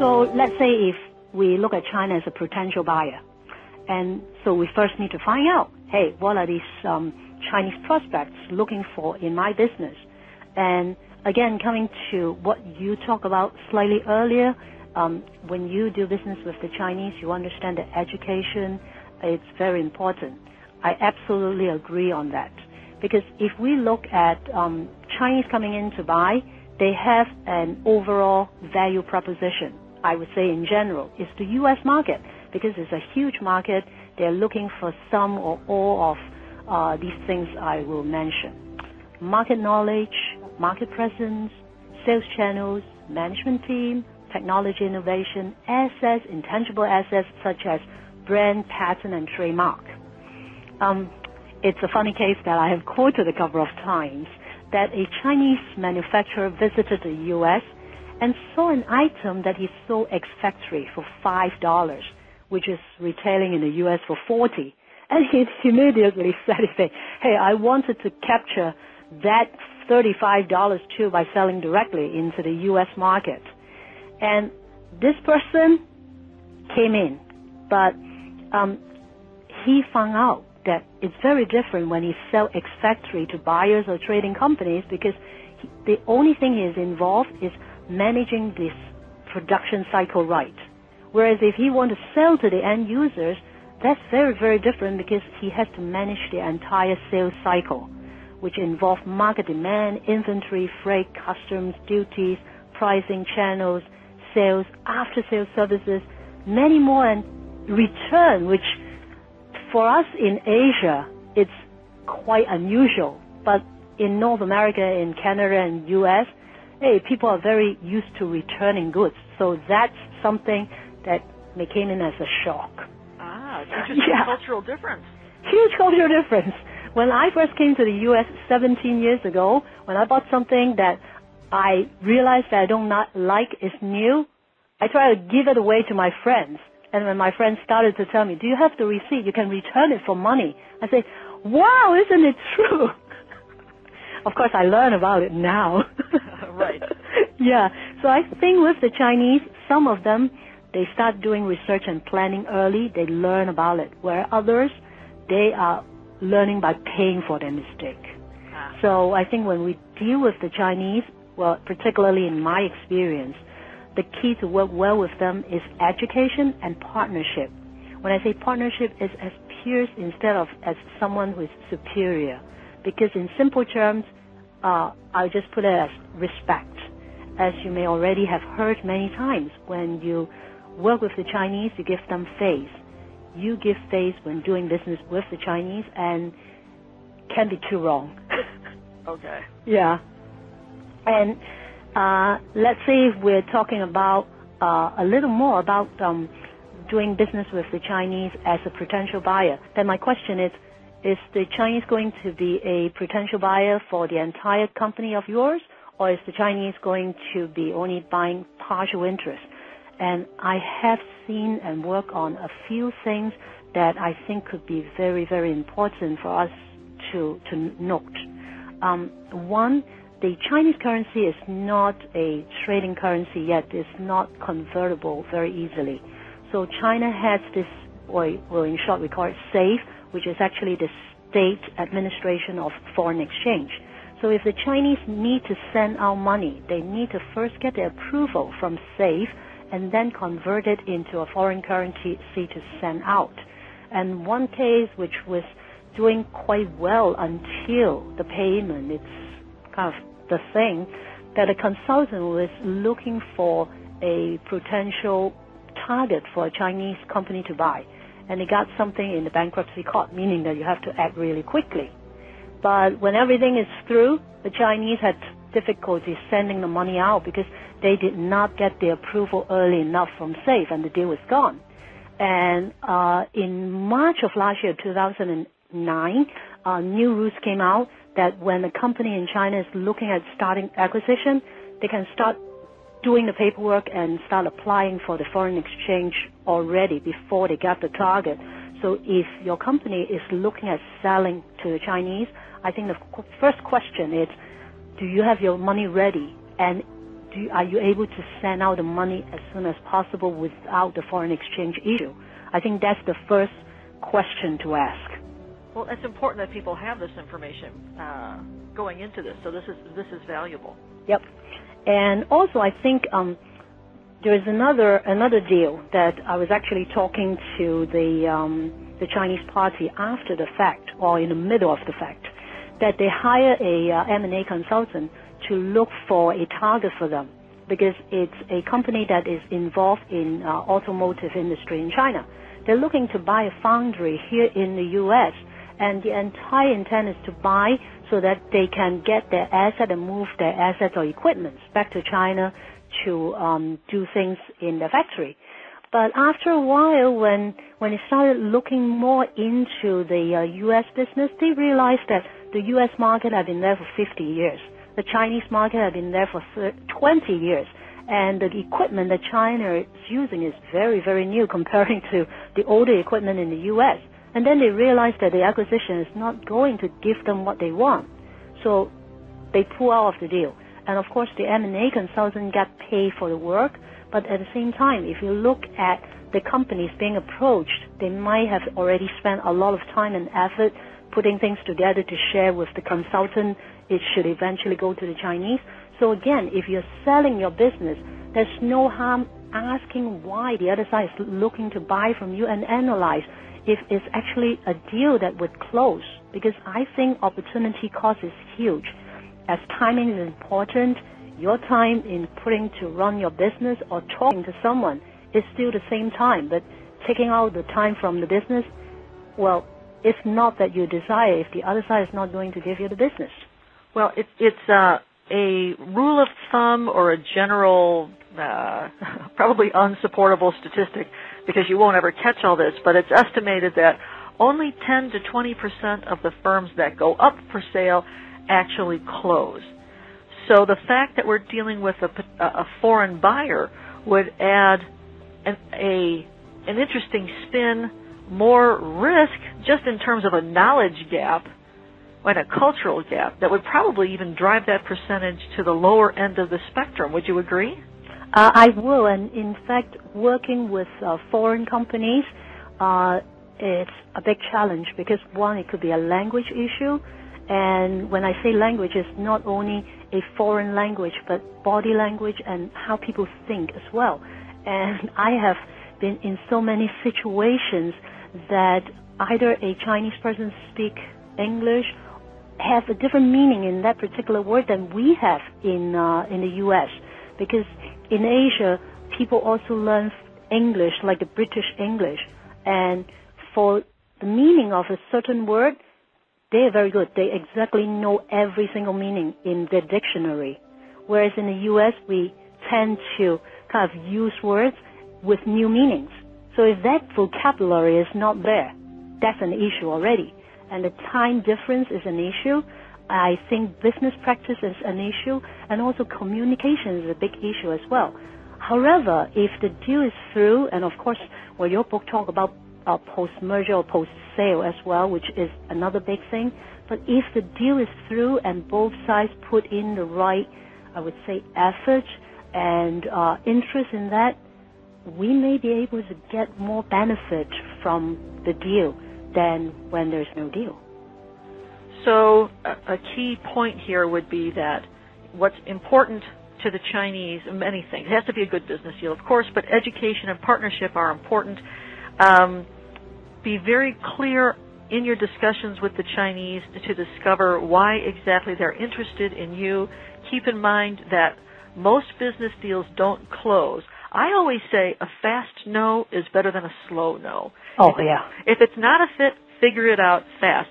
So let's say if we look at China as a potential buyer, and so we first need to find out, hey, what are these Chinese prospects looking for in my business? And again, coming to what you talked about slightly earlier, when you do business with the Chinese, you understand that education, it's very important. I absolutely agree on that. Because if we look at Chinese coming in to buy, they have an overall value proposition. I would say in general, it's the U.S. market, because it's a huge market. They're looking for some or all of these things I will mention. Market knowledge, market presence, sales channels, management team, technology innovation, assets, intangible assets such as brand, patent, and trademark. It's a funny case that I have quoted a couple of times, that a Chinese manufacturer visited the U.S. and saw an item that he sold ex-factory for $5, which is retailing in the U.S. for $40. And he immediately said, hey, I wanted to capture that $35 too by selling directly into the U.S. market. And this person came in, but he found out that it's very different when he sells ex-factory to buyers or trading companies, because the only thing he is involved is managing this production cycle right. Whereas if he wants to sell to the end users, that's very, very different, because he has to manage the entire sales cycle, which involves market demand, inventory, freight, customs, duties, pricing, channels, sales, after-sales services, many more, and return, which for us in Asia, it's quite unusual. But in North America, in Canada, and U.S., hey, people are very used to returning goods. So that's something that may came in as a shock. Ah, it's interesting. Cultural difference. Huge cultural difference. When I first came to the U.S. 17 years ago, when I bought something that I realized that I don't not like is new, I try to give it away to my friends. And when my friends started to tell me, do you have the receipt? You can return it for money. I say, wow, isn't it true? Of course, I learn about it now. Right. Yeah. So I think with the Chinese, some of them, they start doing research and planning early. They learn about it. Where others, they are learning by paying for their mistake. Ah. So I think when we deal with the Chinese, well, particularly in my experience, the key to work well with them is education and partnership. When I say partnership, it's as peers instead of as someone who is superior. Because in simple terms, I'll just put it as respect. As you may already have heard many times, when you work with the Chinese, you give them face. You give face when doing business with the Chinese, and can't be too wrong. Okay. Yeah. And let's say if we're talking about a little more about doing business with the Chinese as a potential buyer, then my question is the Chinese going to be a potential buyer for the entire company of yours, or is the Chinese going to be only buying partial interest? And I have seen and worked on a few things that I think could be very, very important for us to note. One, the Chinese currency is not a trading currency yet. It's not convertible very easily. So China has this, or in short we call it SAFE, which is actually the State Administration of Foreign Exchange. So if the Chinese need to send out money, they need to first get the approval from SAFE and then convert it into a foreign currency to send out. And one case which was doing quite well until the payment, it's kind of the thing, that a consultant was looking for a potential target for a Chinese company to buy. And they got something in the bankruptcy court, meaning that you have to act really quickly. But when everything is through, the Chinese had difficulty sending the money out because they did not get the approval early enough from SAFE, and the deal is gone. And in March of last year, 2009, new rules came out that when a company in China is looking at starting acquisition, they can start doing the paperwork and start applying for the foreign exchange already before they get the target. So if your company is looking at selling to the Chinese, I think the first question is, do you have your money ready? And are you able to send out the money as soon as possible without the foreign exchange issue? I think that's the first question to ask. Well, it's important that people have this information going into this, so this is valuable. Yep. And also, I think there is another deal that I was actually talking to the Chinese party after the fact, or in the middle of the fact, that they hire a M&A consultant to look for a target for them, because it's a company that is involved in automotive industry in China. They're looking to buy a foundry here in the U.S., and the entire intent is to buy so that they can get their asset and move their assets or equipment back to China to do things in their factory. But after a while, when they started looking more into the U.S. business, they realized that the U.S. market had been there for 50 years. The Chinese market had been there for 20 years. And the equipment that China is using is very, very new comparing to the older equipment in the U.S. And then they realized that the acquisition is not going to give them what they want. So they pull out of the deal. And of course, the M&A consultant got paid for the work. But at the same time, if you look at the companies being approached, they might have already spent a lot of time and effort putting things together to share with the consultant. It should eventually go to the Chinese. So again, if you're selling your business, there's no harm asking why the other side is looking to buy from you and analyze if it's actually a deal that would close. Because I think opportunity cost is huge. As timing is important, your time in putting to run your business or talking to someone is still the same time. But taking out the time from the business, well, it's not that you desire if the other side is not going to give you the business. Well, it's a rule of thumb or a general, probably unsupportable statistic, because you won't ever catch all this, but it's estimated that only 10 to 20% of the firms that go up for sale actually close. So the fact that we're dealing with a foreign buyer would add an interesting spin, more risk, just in terms of a knowledge gap and a cultural gap that would probably even drive that percentage to the lower end of the spectrum. Would you agree? I will, and in fact, working with foreign companies, it's a big challenge because, one, it could be a language issue, and when I say language, it's not only a foreign language, but body language and how people think as well. And I have been in so many situations that either a Chinese person speak English have a different meaning in that particular word than we have in the U.S. Because in Asia, people also learn English, like the British English. And for the meaning of a certain word, they are very good. They exactly know every single meaning in their dictionary. Whereas in the U.S., we tend to kind of use words with new meanings. So if that vocabulary is not there, that's an issue already. And the time difference is an issue. I think business practice is an issue, and also communication is a big issue as well. However, if the deal is through, and of course, well, your book talk about post-merger or post-sale as well, which is another big thing. But if the deal is through and both sides put in the right, I would say, effort and interest in that, we may be able to get more benefit from the deal than when there's no deal. So a key point here would be that what's important to the Chinese, many things. It has to be a good business deal, of course, but education and partnership are important. Be very clear in your discussions with the Chinese to discover why exactly they're interested in you. Keep in mind that most business deals don't close. I always say a fast no is better than a slow no. Oh, yeah. If it's not a fit, figure it out fast.